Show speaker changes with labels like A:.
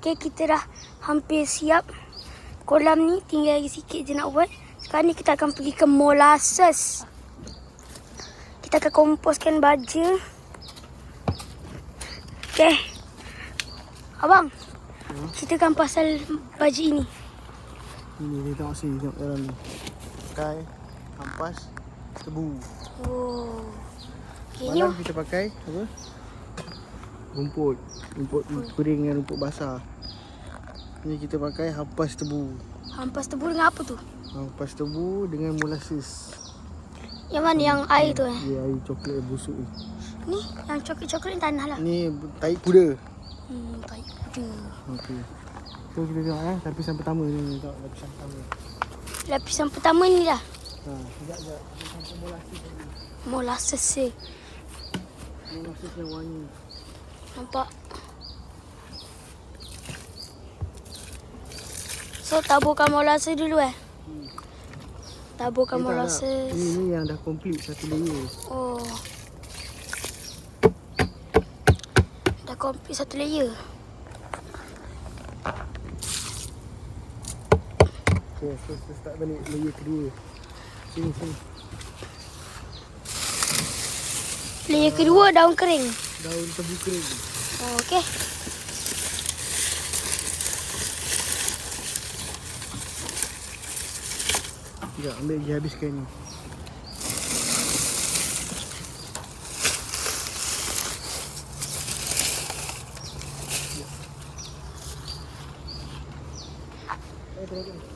A: Okay, kita dah hampir siap. Kolam ni tinggal lagi sikit je nak buat. Sekarang ni kita akan pergi ke molasses. Kita akan komposkan baja. Okay. Abang, ceritakan pasal baja ini.
B: Ini dia tengok sini, tengok dalam ni. Pakai ampas tebu.
A: Oh. Okay, ni
B: Malam kita pakai apa? Rumput kering dengan rumput basah. Ni kita pakai hampas tebu.
A: hampas tebu dengan apa tu?
B: Hampas tebu dengan molasses.
A: Yang mana yang air tu
B: Dia air coklat yang busuk ni.
A: Ni yang coklat-coklat ni tanah lah.
B: Ni tahi kuda.
A: Baik tu.
B: Okey. So kita tengok lapisan pertama ni, tengok lapisan pertama.
A: Lapisan pertama ni lah.
B: Sekejap. Sampai molasses tadi.
A: Molasses ni.
B: Molasses yang wangi.
A: Nampak? So taburkan molasses dulu Taburkan
B: Ni tak nak.
A: molasses.
B: Ni yang dah complete satu layer.
A: Oh. Dah complete satu layer.
B: Okay, so start balik layer kedua. Sini.
A: Layer kedua daun kering.
B: Daun tebu kering.
A: Oh, okey.
B: Sekejap, ambil lagi habiskan ni. Terus.